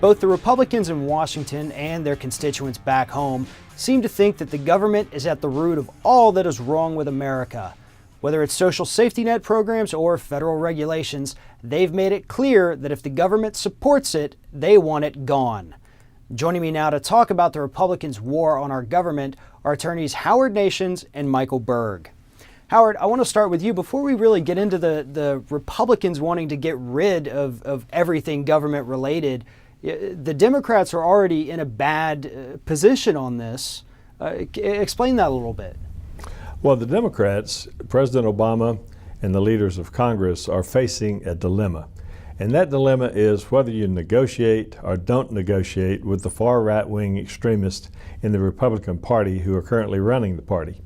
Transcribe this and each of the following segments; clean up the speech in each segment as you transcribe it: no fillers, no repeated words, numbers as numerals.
Both the Republicans in Washington and their constituents back home seem to think that the government is at the root of all that is wrong with America. Whether it's social safety net programs or federal regulations, they've made it clear that if the government supports it, they want it gone. Joining me now to talk about the Republicans' war on our government are attorneys Howard Nations and Michael Berg. Howard, I want to start with you. Before we really get into the Republicans wanting to get rid of everything government related, the Democrats are already in a bad position on this. Explain that a little bit. Well, the Democrats, President Obama and the leaders of Congress are facing a dilemma. And that dilemma is whether you negotiate or don't negotiate with the far right-wing extremists in the Republican Party who are currently running the party.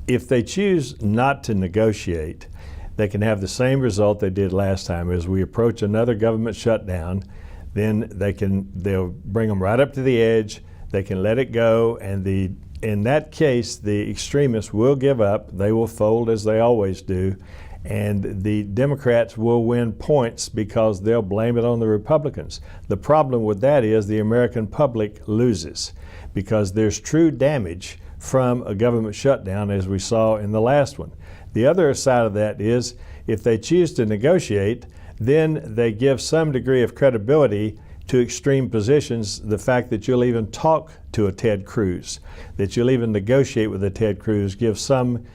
If they choose not to negotiate, they can have the same result they did last time. As we approach another government shutdown, then they'll bring them right up to the edge, they can let it go, and in that case, the extremists will give up, they will fold as they always do, and the Democrats will win points because they'll blame it on the Republicans. The problem with that is the American public loses because there's true damage from a government shutdown, as we saw in the last one. The other side of that is if they choose to negotiate, then they give some degree of credibility to extreme positions. The fact that you'll even talk to a Ted Cruz, that you'll even negotiate with a Ted Cruz, gives some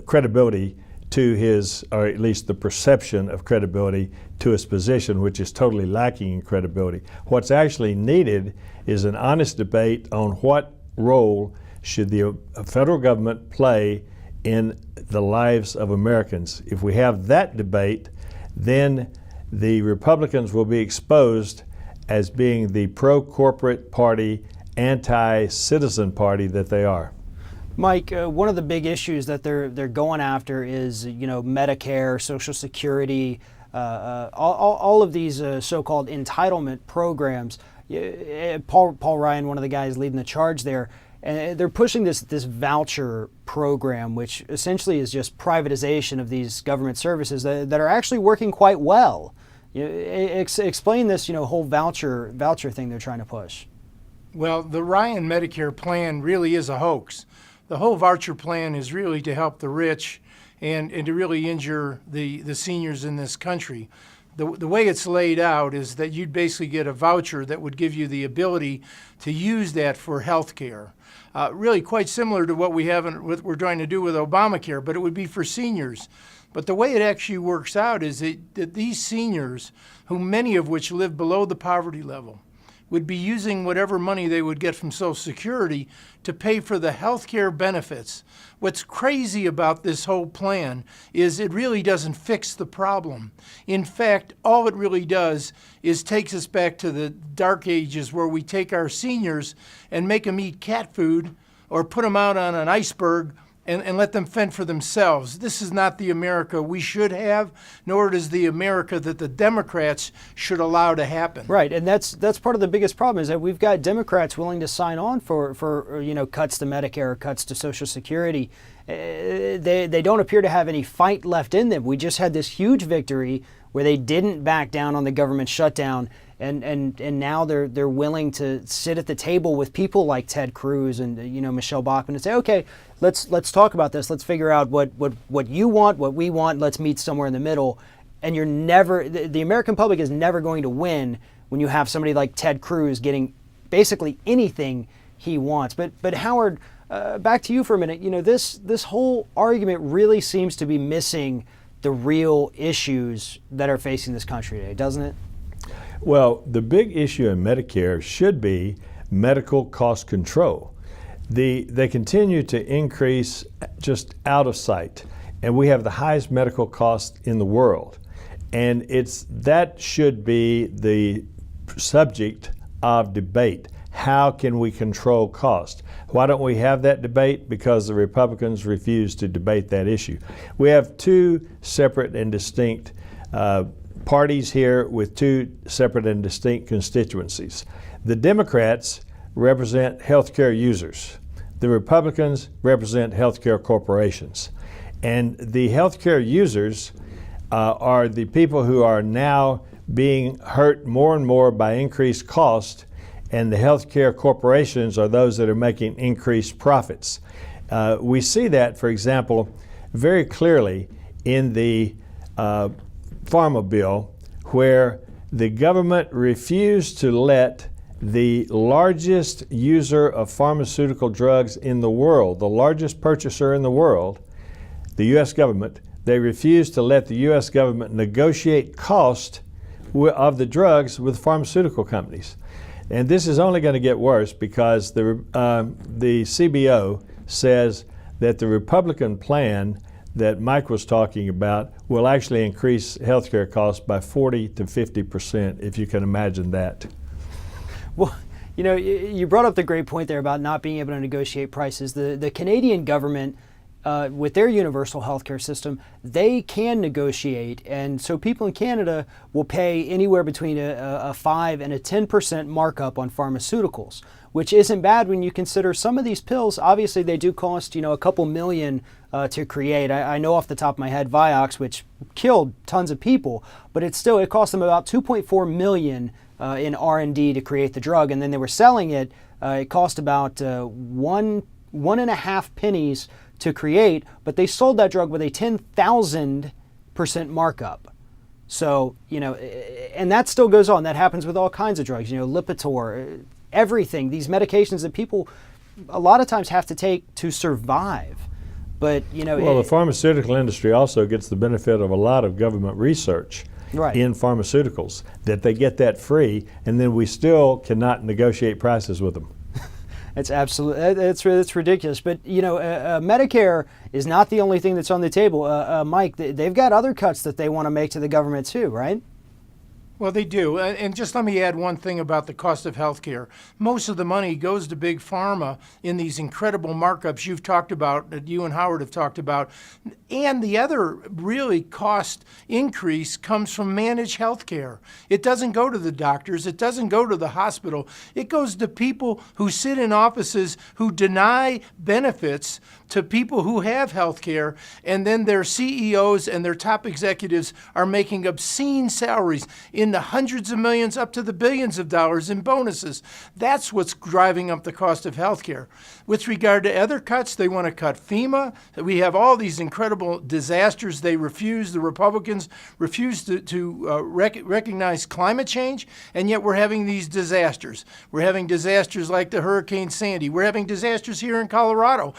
credibility to his, or at least the perception of credibility to his position, which is totally lacking in credibility. What's actually needed is an honest debate on what role should the federal government play in the lives of Americans. If we have that debate, then the Republicans will be exposed as being the pro-corporate party, anti-citizen party that they are. Mike, one of the big issues that they're going after is, Medicare, Social Security, all of these so-called entitlement programs. Paul Ryan, one of the guys leading the charge there, and they're pushing this voucher program, which essentially is just privatization of these government services that are actually working quite well. Explain this, whole voucher thing they're trying to push. Well, the Ryan Medicare plan really is a hoax. The whole voucher plan is really to help the rich and to really injure the seniors in this country. The way it's laid out is that you'd basically get a voucher that would give you the ability to use that for health care. Really quite similar to what we're trying to do with Obamacare, but it would be for seniors. But the way it actually works out is that these seniors, who many of which live below the poverty level, would be using whatever money they would get from Social Security to pay for the health care benefits. What's crazy about this whole plan is it really doesn't fix the problem. In fact, all it really does is takes us back to the dark ages where we take our seniors and make them eat cat food or put them out on an iceberg and let them fend for themselves. This is not the America we should have, nor is the America that the Democrats should allow to happen. Right, and that's part of the biggest problem is that we've got Democrats willing to sign on for cuts to Medicare, cuts to Social Security. They don't appear to have any fight left in them. We just had this huge victory where they didn't back down on the government shutdown, and now they're willing to sit at the table with people like Ted Cruz and Michelle Bachmann and say, okay, let's talk about this. Let's figure out what you want, what we want. Let's meet somewhere in the middle. And the American public is never going to win when you have somebody like Ted Cruz getting basically anything he wants. But Howard, back to you for a minute. This whole argument really seems to be missing the real issues that are facing this country today, doesn't it? Well, the big issue in Medicare should be medical cost control. They continue to increase just out of sight, and we have the highest medical cost in the world. And that should be the subject of debate. How can we control cost? Why don't we have that debate? Because the Republicans refuse to debate that issue. We have two separate and distinct parties here with two separate and distinct constituencies. The Democrats represent healthcare users. The Republicans represent healthcare corporations. And the healthcare users are the people who are now being hurt more and more by increased cost, and the healthcare corporations are those that are making increased profits. We see that, for example, very clearly in the pharma bill, where the government refused to let the largest user of pharmaceutical drugs in the world, the largest purchaser in the world, the U.S. government, they refused to let the U.S. government negotiate cost of the drugs with pharmaceutical companies. And this is only going to get worse because the CBO says that the Republican plan that Mike was talking about will actually increase healthcare costs by 40 to 50%, if you can imagine that. Well, you know, you brought up the great point there about not being able to negotiate prices. The Canadian government, with their universal healthcare system, they can negotiate, and so people in Canada will pay anywhere between a 5 and a 10% markup on pharmaceuticals, which isn't bad when you consider some of these pills. Obviously, they do cost, you know, a couple million to create. I know off the top of my head Vioxx, which killed tons of people, but it cost them about 2.4 million in R&D to create the drug, and then they were selling it. It cost about 1.5 pennies to create, but they sold that drug with a 10,000% markup. So, you know, and that still goes on. That happens with all kinds of drugs, you know, Lipitor, everything, these medications that people a lot of times have to take to survive. But, you know, well, the pharmaceutical industry also gets the benefit of a lot of government research in pharmaceuticals, that they get that free, and then we still cannot negotiate prices with them. It's absolutely, it's ridiculous. But, you know, Medicare is not the only thing that's on the table. Mike, they've got other cuts that they want to make to the government too, right? Well, they do. And just let me add one thing about the cost of health care. Most of the money goes to big pharma in these incredible markups you've talked about, that you and Howard have talked about. And the other really cost increase comes from managed health care. It doesn't go to the doctors. It doesn't go to the hospital. It goes to people who sit in offices who deny benefits to people who have health care, and then their CEOs and their top executives are making obscene salaries in the hundreds of millions up to the billions of dollars in bonuses. That's what's driving up the cost of health care. With regard to other cuts, they want to cut FEMA. We have all these incredible disasters. The Republicans refuse to recognize climate change, and yet we're having these disasters. We're having disasters like the Hurricane Sandy. We're having disasters here in Colorado.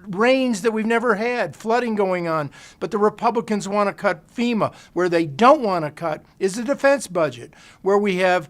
Rains that we've never had, flooding going on. But the Republicans want to cut FEMA. Where they don't want to cut is the defense budget, where we have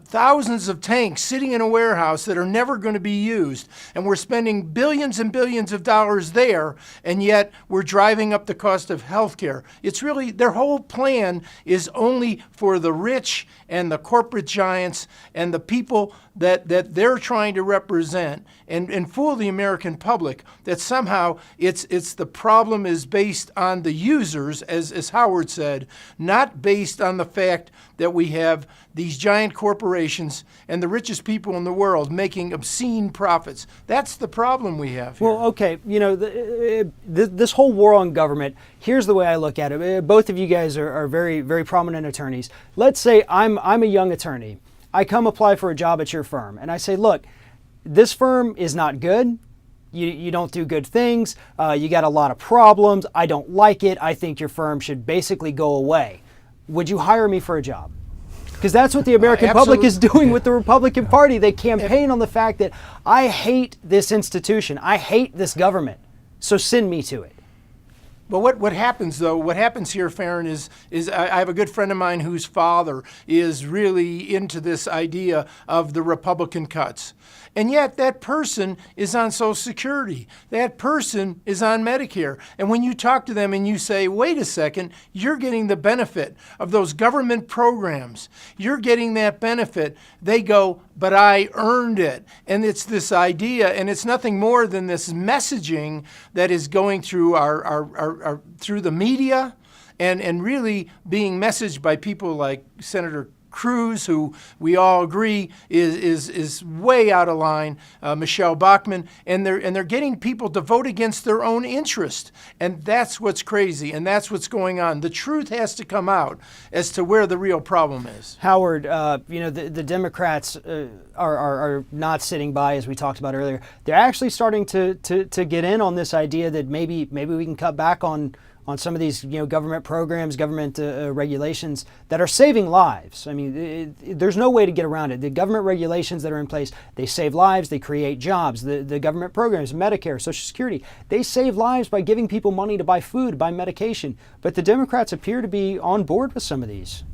thousands of tanks sitting in a warehouse that are never going to be used. And we're spending billions and billions of dollars there, and yet we're driving up the cost of health care. It's really, their whole plan is only for the rich and the corporate giants and the people that they're trying to represent, and fool the American public that somehow it's the problem is based on the users, as Howard said, not based on the fact that we have these giant corporations and the richest people in the world making obscene profits. That's the problem we have here. Well, okay, you know, this whole war on government, here's the way I look at it. Both of you guys are very, very prominent attorneys. Let's say I'm a young attorney. I come apply for a job at your firm, and I say, look, this firm is not good. You don't do good things. You got a lot of problems. I don't like it. I think your firm should basically go away. Would you hire me for a job? Because that's what the American public is doing with the Republican Party. They campaign on the fact that I hate this institution. I hate this government. So send me to it. Well, what happens though? What happens here, Farron, is I have a good friend of mine whose father is really into this idea of the Republican cuts. And yet that person is on Social Security. That person is on Medicare. And when you talk to them and you say, wait a second, you're getting the benefit of those government programs. You're getting that benefit. They go, but I earned it. And it's this idea, and it's nothing more than this messaging that is going through through the media and really being messaged by people like Senator Cruz, who we all agree is way out of line, Michelle Bachmann, and they're getting people to vote against their own interest. And that's what's crazy, and that's what's going on. The truth has to come out as to where the real problem is. Howard, the Democrats are not sitting by, as we talked about earlier. They're actually starting to get in on this idea that maybe we can cut back on some of these government programs, government regulations that are saving lives. I mean, there's no way to get around it. The government regulations that are in place, they save lives, they create jobs. The government programs, Medicare, Social Security, they save lives by giving people money to buy food, buy medication. But the Democrats appear to be on board with some of these.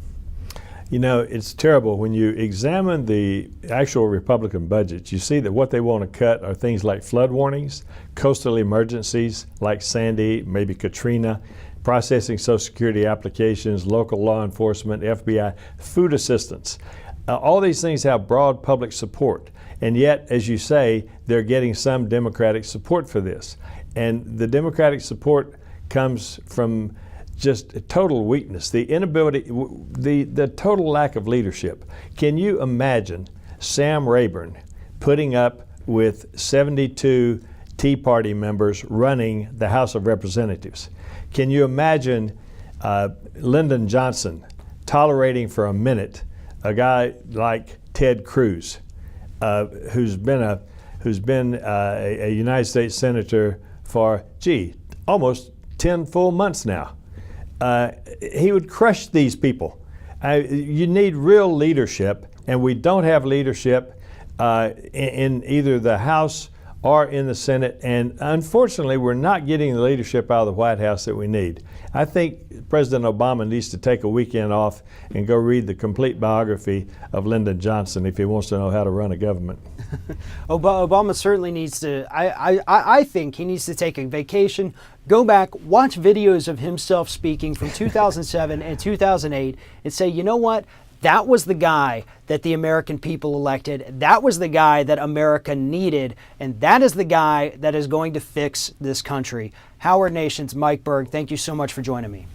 It's terrible. When you examine the actual Republican budget, you see that what they want to cut are things like flood warnings, coastal emergencies like Sandy, maybe Katrina, processing Social Security applications, local law enforcement, FBI, food assistance. All these things have broad public support. And yet, as you say, they're getting some Democratic support for this. And the Democratic support comes from just total weakness, the inability, the total lack of leadership. Can you imagine Sam Rayburn putting up with 72 Tea Party members running the House of Representatives? Can you imagine Lyndon Johnson tolerating for a minute a guy like Ted Cruz, who's been a United States Senator for, almost 10 full months now? He would crush these people. You need real leadership, and we don't have leadership in either the House or in the Senate, and unfortunately we're not getting the leadership out of the White House that we need. I think President Obama needs to take a weekend off and go read the complete biography of Lyndon Johnson if he wants to know how to run a government. Obama certainly needs to, I think he needs to take a vacation, go back, watch videos of himself speaking from 2007 and 2008 and say, you know what? That was the guy that the American people elected. That was the guy that America needed. And that is the guy that is going to fix this country. Howard Nation's Mike Berg, thank you so much for joining me.